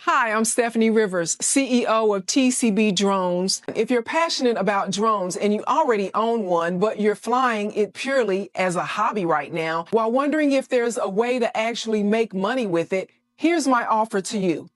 Hi, I'm Stephanie Rivers, CEO of TCB Drones. If you're passionate about drones and you already own one, but you're flying it purely as a hobby right now, while wondering if there's a way to actually make money with it, here's my offer to you.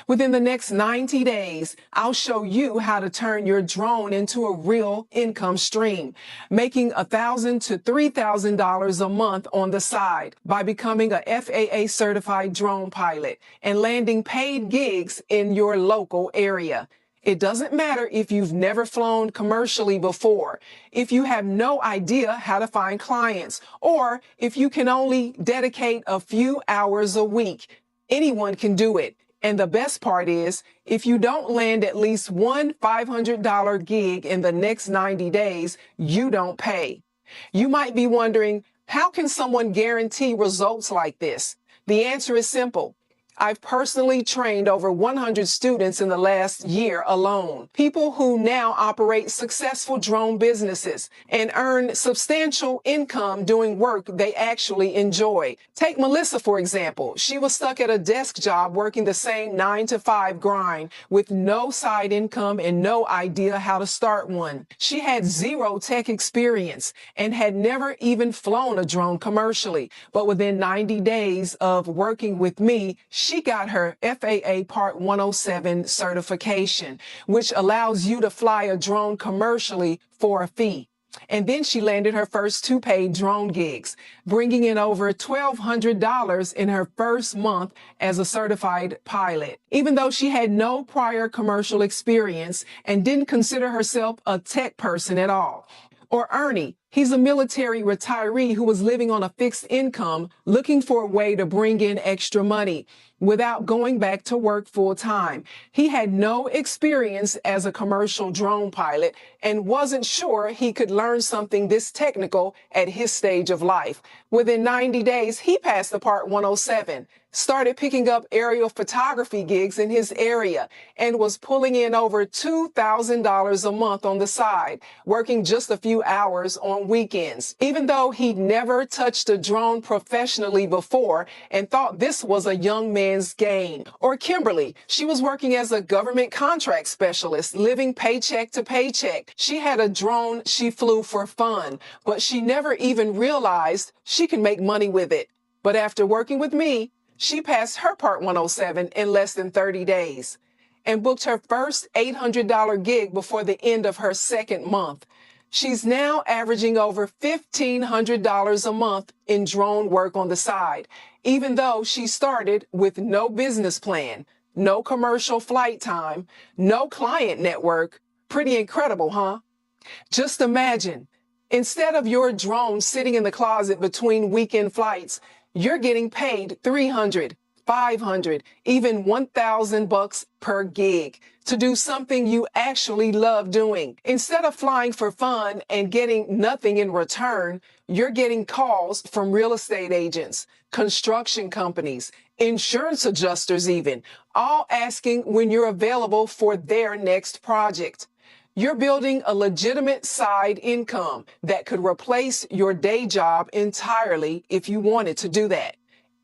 Within the next 90 days, I'll show you how to turn your drone into a real income stream, making $1,000 to $3,000 a month on the side by becoming a FAA certified drone pilot and landing paid gigs in your local area. It doesn't matter if you've never flown commercially before, if you have no idea how to find clients, or if you can only dedicate a few hours a week. Anyone can do it. And the best part is, if you don't land at least one $500 gig in the next 90 days, you don't pay. You might be wondering, how can someone guarantee results like this? The answer is simple. I've personally trained over 100 students in the last year alone, people who now operate successful drone businesses and earn substantial income doing work they actually enjoy. Take Melissa, for example. She was stuck at a desk job working the same 9-to-5 grind with no side income and no idea how to start one. She had zero tech experience and had never even flown a drone commercially, but within 90 days of working with me, she got her FAA Part 107 certification, which allows you to fly a drone commercially for a fee. And then she landed her first 2 paid drone gigs, bringing in over $1,200 in her first month as a certified pilot. Even though she had no prior commercial experience and didn't consider herself a tech person at all. Or Ernie, he's a military retiree who was living on a fixed income, looking for a way to bring in extra money without going back to work full time. He had no experience as a commercial drone pilot and wasn't sure he could learn something this technical at his stage of life. Within 90 days, he passed the Part 107, started picking up aerial photography gigs in his area, and was pulling in over $2,000 a month on the side, working just a few hours on weekends. Even though he'd never touched a drone professionally before and thought this was a young man's game. Or Kimberly, she was working as a government contract specialist, living paycheck to paycheck. She had a drone she flew for fun, but she never even realized she could make money with it. But after working with me, she passed her Part 107 in less than 30 days and booked her first $800 gig before the end of her second month. She's now averaging over $1,500 a month in drone work on the side, even though she started with no business plan, no commercial flight time, no client network. Pretty incredible, huh? Just imagine, instead of your drone sitting in the closet between weekend flights, you're getting paid $300, $500, even $1,000 per gig to do something you actually love doing. Instead of flying for fun and getting nothing in return, you're getting calls from real estate agents, construction companies, insurance adjusters even, all asking when you're available for their next project. You're building a legitimate side income that could replace your day job entirely if you wanted to do that,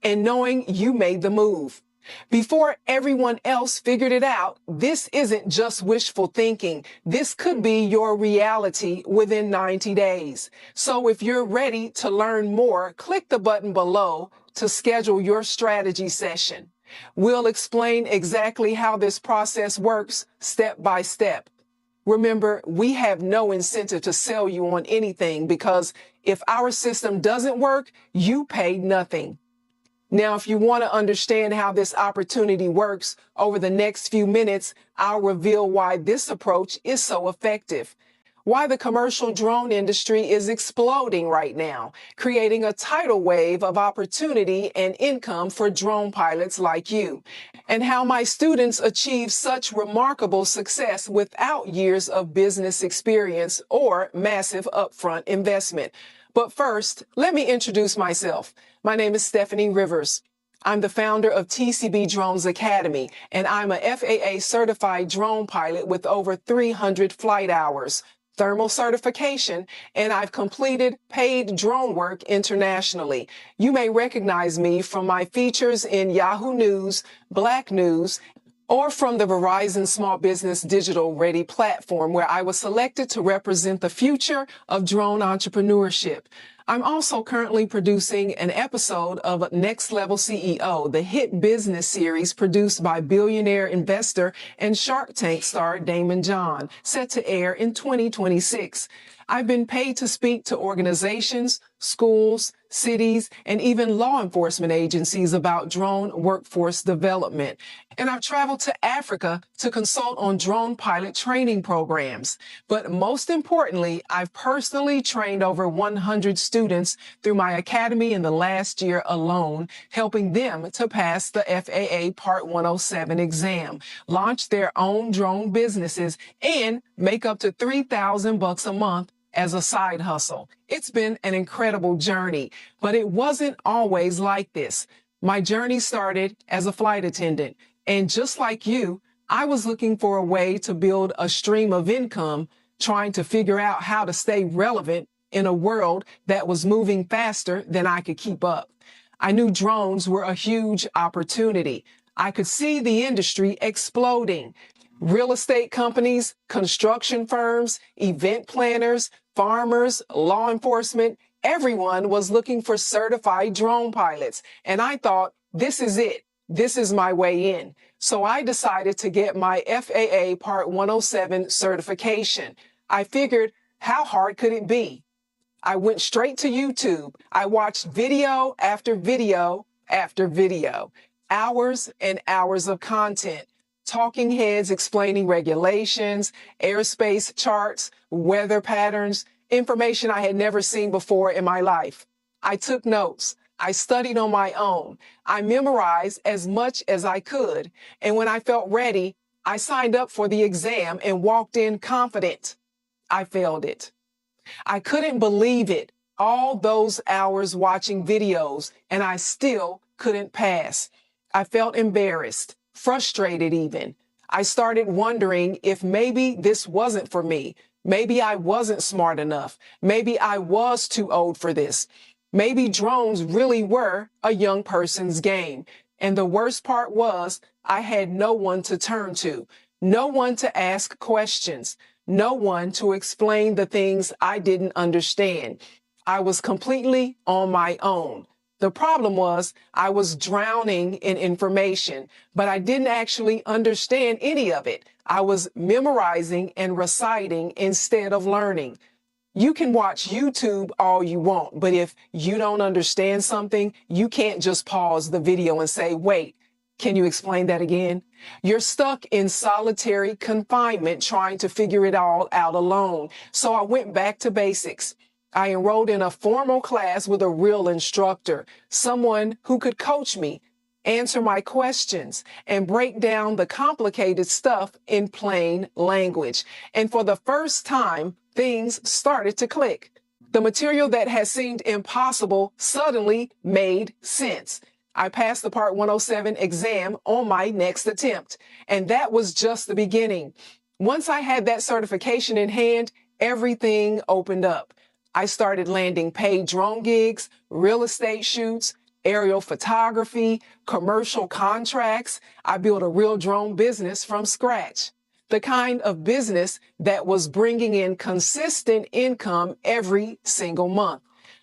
and knowing you made the move. Before everyone else figured it out, this isn't just wishful thinking. This could be your reality within 90 days. So if you're ready to learn more, click the button below to schedule your strategy session. We'll explain exactly how this process works step by step. Remember, we have no incentive to sell you on anything because if our system doesn't work, you paid nothing. Now, if you want to understand how this opportunity works over the next few minutes, I'll reveal why this approach is so effective. Why the commercial drone industry is exploding right now, creating a tidal wave of opportunity and income for drone pilots like you, and how my students achieve such remarkable success without years of business experience or massive upfront investment. But first, let me introduce myself. My name is Stephanie Rivers. I'm the founder of TCB Drones Academy, and I'm a FAA certified drone pilot with over 300 flight hours, thermal certification, and I've completed paid drone work internationally. You may recognize me from my features in Yahoo News, Black News, or from the Verizon Small Business Digital Ready platform, where I was selected to represent the future of drone entrepreneurship. I'm also currently producing an episode of Next Level CEO, the hit business series produced by billionaire investor and Shark Tank star Daymond John, set to air in 2026. I've been paid to speak to organizations, schools, cities, and even law enforcement agencies about drone workforce development. And I've traveled to Africa to consult on drone pilot training programs. But most importantly, I've personally trained over 100 students through my academy in the last year alone, helping them to pass the FAA Part 107 exam, launch their own drone businesses, and make up to $3,000 a month as a side hustle. It's been an incredible journey, but it wasn't always like this. My journey started as a flight attendant, and just like you, I was looking for a way to build a stream of income, trying to figure out how to stay relevant in a world that was moving faster than I could keep up. I knew drones were a huge opportunity. I could see the industry exploding. Real estate companies, construction firms, event planners, farmers, law enforcement, everyone was looking for certified drone pilots. And I thought, this is it. This is my way in. So I decided to get my FAA Part 107 certification. I figured, how hard could it be? I went straight to YouTube. I watched video after video after video, hours and hours of content. Talking heads explaining regulations, airspace charts, weather patterns, information I had never seen before in my life. I took notes. I studied on my own. I memorized as much as I could. And when I felt ready, I signed up for the exam and walked in confident. I failed it. I couldn't believe it. All those hours watching videos, and I still couldn't pass. I felt embarrassed. Frustrated even. I started wondering if maybe this wasn't for me. Maybe I wasn't smart enough. Maybe I was too old for this. Maybe drones really were a young person's game. And the worst part was I had no one to turn to, no one to ask questions, no one to explain the things I didn't understand. I was completely on my own. The problem was I was drowning in information, but I didn't actually understand any of it. I was memorizing and reciting instead of learning. You can watch YouTube all you want, but if you don't understand something, you can't just pause the video and say, wait, can you explain that again? You're stuck in solitary confinement trying to figure it all out alone. So I went back to basics. I enrolled in a formal class with a real instructor, someone who could coach me, answer my questions, and break down the complicated stuff in plain language. And for the first time, things started to click. The material that had seemed impossible suddenly made sense. I passed the Part 107 exam on my next attempt, and that was just the beginning. Once I had that certification in hand, everything opened up. I started landing paid drone gigs, real estate shoots, aerial photography, commercial contracts. I built a real drone business from scratch, the kind of business that was bringing in consistent income every single month.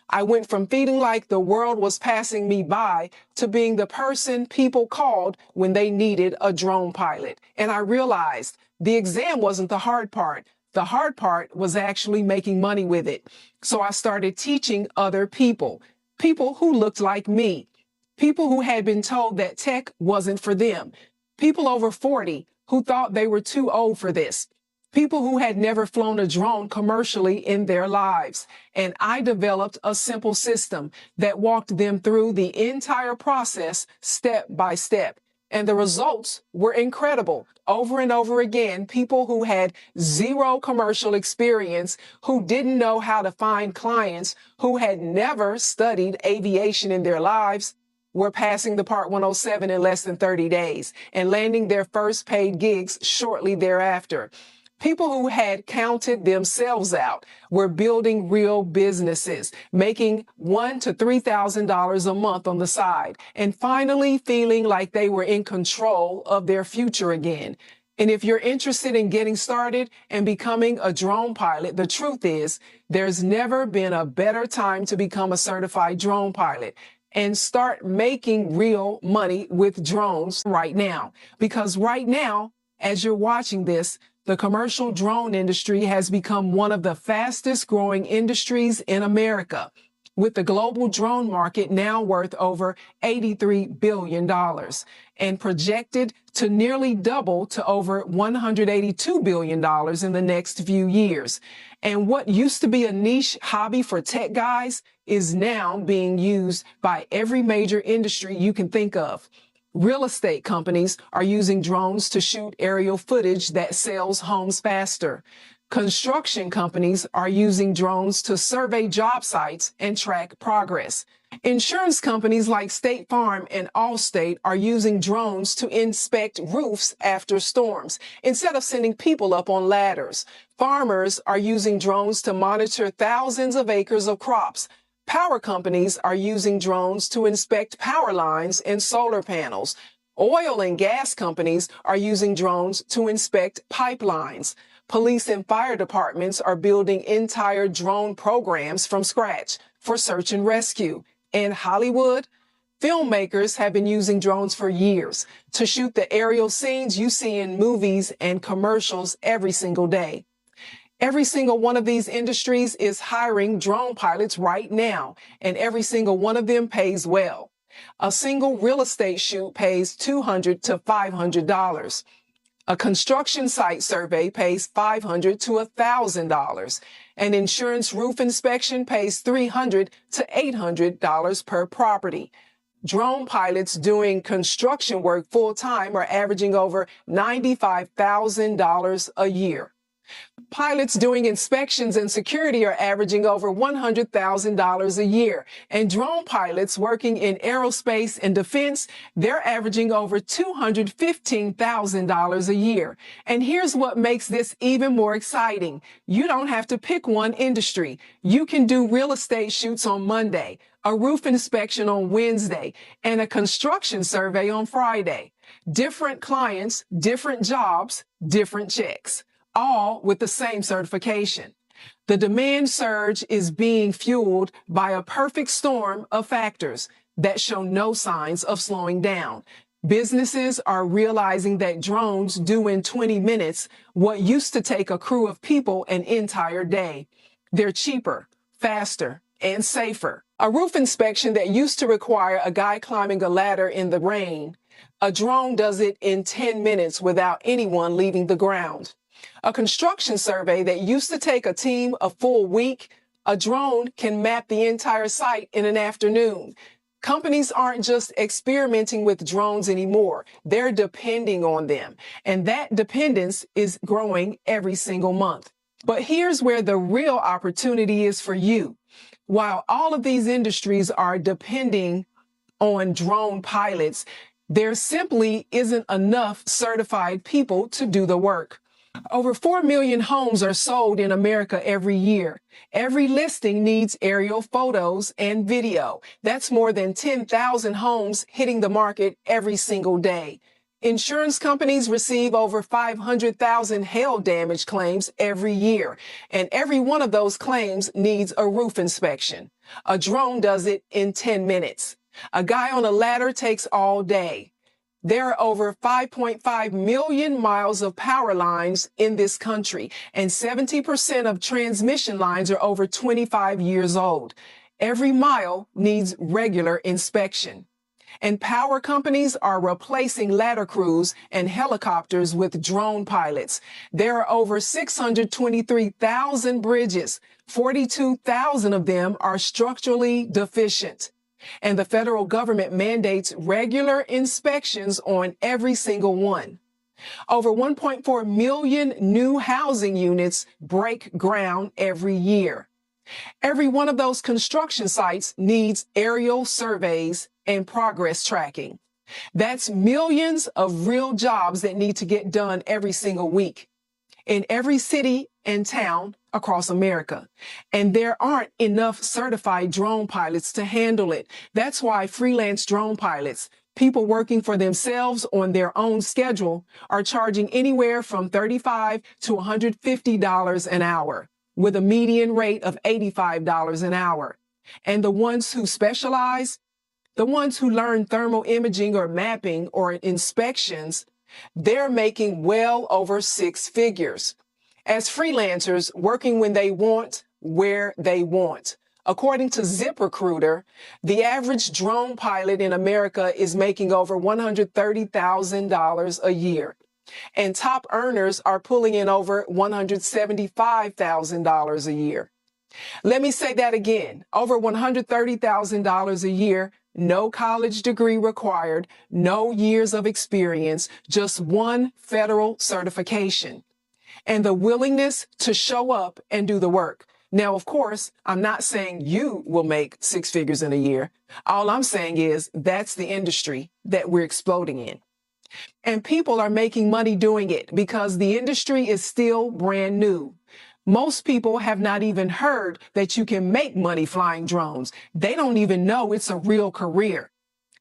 I went from feeling like the world was passing me by to being the person people called when they needed a drone pilot. And I realized the exam wasn't the hard part. The hard part was actually making money with it. So I started teaching other people who looked like me, people who had been told that tech wasn't for them, people over 40 who thought they were too old for this, people who had never flown a drone commercially in their lives. And I developed a simple system that walked them through the entire process step by step. And the results were incredible. Over and over again, people who had zero commercial experience, who didn't know how to find clients, who had never studied aviation in their lives, were passing the Part 107 in less than 30 days and landing their first paid gigs shortly thereafter. People who had counted themselves out were building real businesses, making $1,000 to $3,000 a month on the side, and finally feeling like they were in control of their future again. And if you're interested in getting started and becoming a drone pilot, the truth is there's never been a better time to become a certified drone pilot and start making real money with drones right now. Because right now, as you're watching this, the commercial drone industry has become one of the fastest growing industries in America, with the global drone market now worth over $83 billion and projected to nearly double to over $182 billion in the next few years. And what used to be a niche hobby for tech guys is now being used by every major industry you can think of. Real estate companies are using drones to shoot aerial footage that sells homes faster. Construction companies are using drones to survey job sites and track progress. Insurance companies like State Farm and Allstate are using drones to inspect roofs after storms instead of sending people up on ladders. Farmers are using drones to monitor thousands of acres of crops. Power companies are using drones to inspect power lines and solar panels. Oil and gas companies are using drones to inspect pipelines. Police and fire departments are building entire drone programs from scratch for search and rescue. In Hollywood, filmmakers have been using drones for years to shoot the aerial scenes you see in movies and commercials every single day. Every single one of these industries is hiring drone pilots right now, and every single one of them pays well. A single real estate shoot pays $200 to $500. A construction site survey pays $500 to $1,000. An insurance roof inspection pays $300 to $800 per property. Drone pilots doing construction work full-time are averaging over $95,000 a year. Pilots doing inspections and security are averaging over $100,000 a year. And drone pilots working in aerospace and defense, they're averaging over $215,000 a year. And here's what makes this even more exciting. You don't have to pick one industry. You can do real estate shoots on Monday, a roof inspection on Wednesday, and a construction survey on Friday. Different clients, different jobs, different checks, all with the same certification. The demand surge is being fueled by a perfect storm of factors that show no signs of slowing down. Businesses are realizing that drones do in 20 minutes what used to take a crew of people an entire day. They're cheaper, faster, and safer. A roof inspection that used to require a guy climbing a ladder in the rain, a drone does it in 10 minutes without anyone leaving the ground. A construction survey that used to take a team a full week, a drone can map the entire site in an afternoon. Companies aren't just experimenting with drones anymore. They're depending on them. And that dependence is growing every single month. But here's where the real opportunity is for you. While all of these industries are depending on drone pilots, there simply isn't enough certified people to do the work. Over 4 million homes are sold in America every year. Every listing needs aerial photos and video. That's more than 10,000 homes hitting the market every single day. Insurance companies receive over 500,000 hail damage claims every year, and every one of those claims needs a roof inspection. A drone does it in 10 minutes. A guy on a ladder takes all day. There are over 5.5 million miles of power lines in this country, and 70% of transmission lines are over 25 years old. Every mile needs regular inspection. And power companies are replacing ladder crews and helicopters with drone pilots. There are over 623,000 bridges. 42,000 of them are structurally deficient. And the federal government mandates regular inspections on every single one. Over 1.4 million new housing units break ground every year. Every one of those construction sites needs aerial surveys and progress tracking. That's millions of real jobs that need to get done every single week. in every city and town across America. And there aren't enough certified drone pilots to handle it. That's why freelance drone pilots, people working for themselves on their own schedule, are charging anywhere from $35 to $150 an hour, with a median rate of $85 an hour. And the ones who specialize, the ones who learn thermal imaging or mapping or inspections, they're making well over six figures. As freelancers, working when they want, where they want. According to ZipRecruiter, the average drone pilot in America is making over $130,000 a year. And top earners are pulling in over $175,000 a year. Let me say that again, over $130,000 a year, no college degree required, no years of experience, just one federal certification, and the willingness to show up and do the work. Now, of course, I'm not saying you will make six figures in a year. All I'm saying is that's the industry that we're exploding in. And people are making money doing it because the industry is still brand new. Most people have not even heard that you can make money flying drones. They don't even know it's a real career.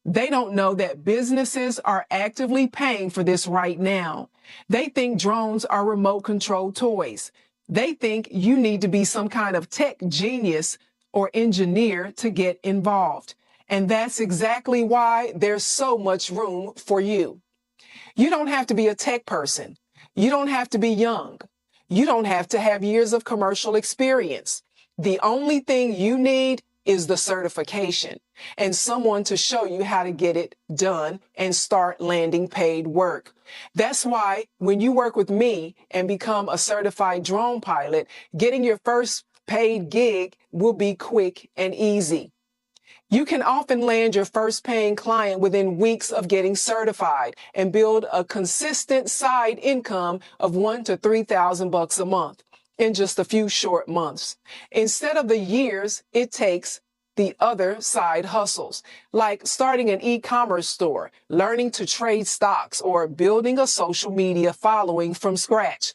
They don't know that businesses are actively paying for this right now. They think drones are remote control toys. They think you need to be some kind of tech genius or engineer to get involved. And that's exactly why there's so much room for you. You don't have to be a tech person. You don't have to be young. You don't have to have years of commercial experience. The only thing you need is the certification and someone to show you how to get it done and start landing paid work. That's why when you work with me and become a certified drone pilot, getting your first paid gig will be quick and easy. You can often land your first paying client within weeks of getting certified and build a consistent side income of $1,000 to $3,000 a month in just a few short months, instead of the years it takes the other side hustles, like starting an e-commerce store, learning to trade stocks, or building a social media following from scratch.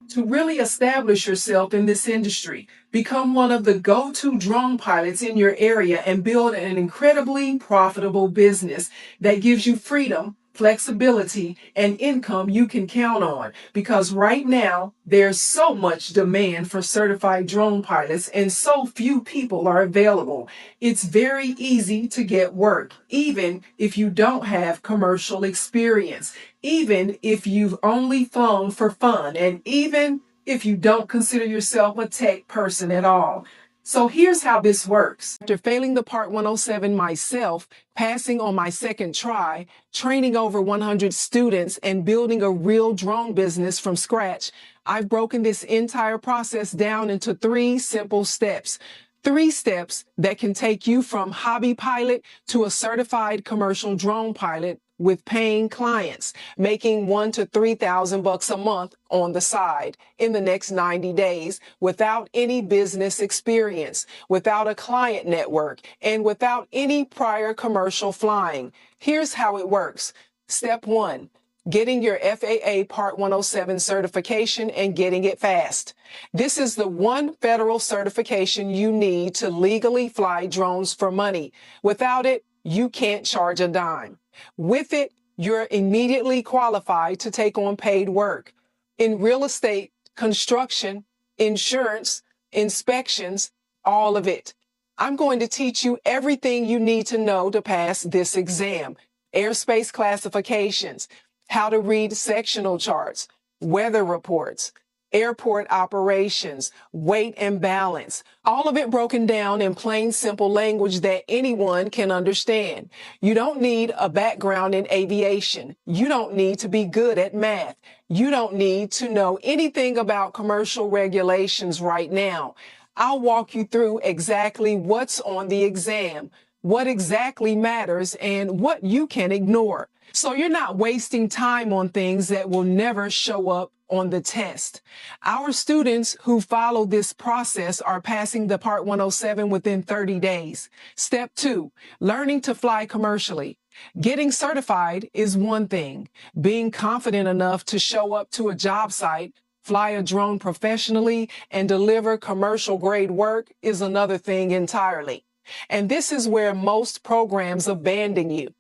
To really establish yourself in this industry, become one of the go-to drone pilots in your area and build an incredibly profitable business that gives you freedom, flexibility, and income you can count on. Because right now, there's so much demand for certified drone pilots and so few people are available. It's very easy to get work, even if you don't have commercial experience, even if you've only flown for fun, and even if you don't consider yourself a tech person at all. So here's how this works. After failing the Part 107 myself, passing on my second try, training over 100 students, and building a real drone business from scratch, I've broken this entire process down into 3 simple steps. 3 steps that can take you from hobby pilot to a certified commercial drone pilot with paying clients, making $1,000 to $3,000 a month on the side in the next 90 days without any business experience, without a client network, and without any prior commercial flying. Here's how it works. Step 1. Getting your FAA Part 107 certification and getting it fast. This is the one federal certification you need to legally fly drones for money. Without it, you can't charge a dime. With it, you're immediately qualified to take on paid work in real estate, construction, insurance, inspections, all of it. I'm going to teach you everything you need to know to pass this exam. Airspace classifications, how to read sectional charts, weather reports, airport operations, weight and balance, all of it broken down in plain, simple language that anyone can understand. You don't need a background in aviation. You don't need to be good at math. You don't need to know anything about commercial regulations right now. I'll walk you through exactly what's on the exam, what exactly matters, and what you can ignore. So you're not wasting time on things that will never show up on the test. Our students who follow this process are passing the Part 107 within 30 days. Step 2, learning to fly commercially. Getting certified is one thing. Being confident enough to show up to a job site fly a drone professionally, and deliver commercial grade work is another thing entirely. And this is where most programs abandon you.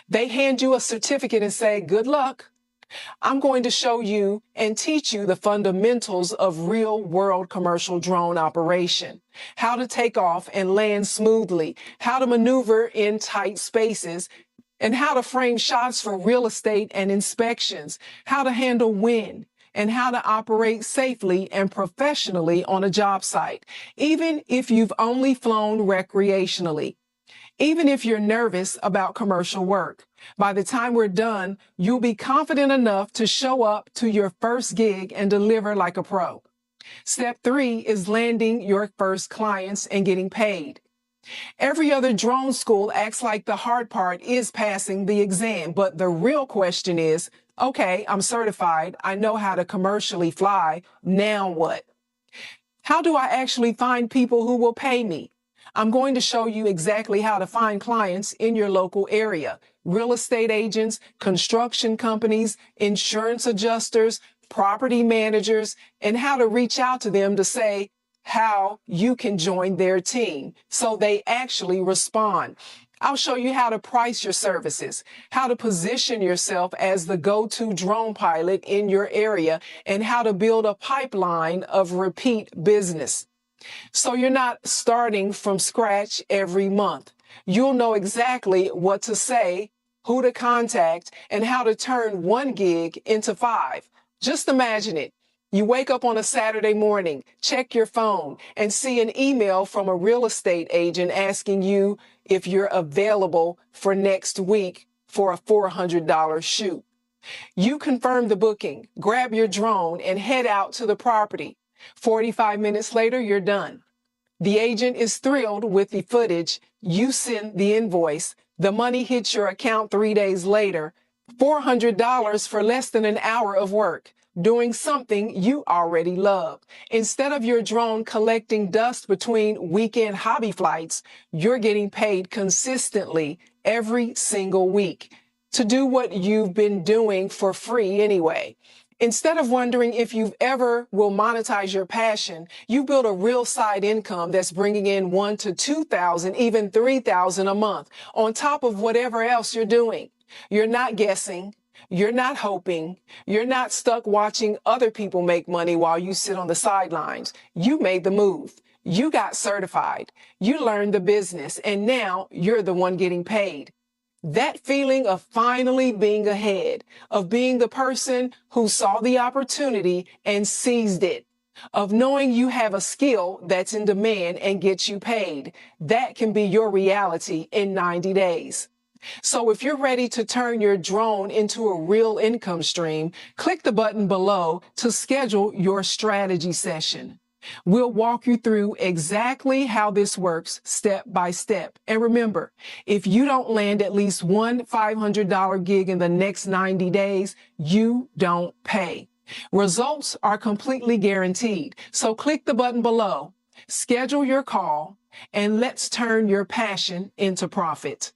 They hand you a certificate and say, good luck. I'm going to show you and teach you the fundamentals of real-world commercial drone operation, how to take off and land smoothly, how to maneuver in tight spaces, and how to frame shots for real estate and inspections, how to handle wind, and how to operate safely and professionally on a job site, even if you've only flown recreationally. Even if you're nervous about commercial work, by the time we're done, you'll be confident enough to show up to your first gig and deliver like a pro. Step 3 is landing your first clients and getting paid. Every other drone school acts like the hard part is passing the exam, but the real question is, okay, I'm certified, I know how to commercially fly, now what? How do I actually find people who will pay me? I'm going to show you exactly how to find clients in your local area, real estate agents, construction companies, insurance adjusters, property managers, and how to reach out to them to say how you can join their team so they actually respond. I'll show you how to price your services, how to position yourself as the go-to drone pilot in your area, and how to build a pipeline of repeat business. So you're not starting from scratch every month. You'll know exactly what to say, who to contact, and how to turn one gig into 5. Just imagine it. You wake up on a Saturday morning, check your phone, and see an email from a real estate agent asking you if you're available for next week for a $400 shoot. You confirm the booking, grab your drone, and head out to the property. 45 minutes later, you're done. The agent is thrilled with the footage. You send the invoice. The money hits your account 3 days later. $400 for less than an hour of work, doing something you already love. Instead of your drone collecting dust between weekend hobby flights, you're getting paid consistently every single week to do what you've been doing for free anyway. Instead of wondering if you ever will monetize your passion, you build a real side income that's bringing in $1,000 to $2,000, even $3,000 a month on top of whatever else you're doing. You're not guessing. You're not hoping. You're not stuck watching other people make money while you sit on the sidelines. You made the move. You got certified. You learned the business, and now you're the one getting paid. That feeling of finally being ahead, of being the person who saw the opportunity and seized it, of knowing you have a skill that's in demand and gets you paid, that can be your reality in 90 days. So if you're ready to turn your drone into a real income stream, click the button below to schedule your strategy session. We'll walk you through exactly how this works step by step. And remember, if you don't land at least one $500 gig in the next 90 days, you don't pay. Results are completely guaranteed. So click the button below, schedule your call, and let's turn your passion into profit.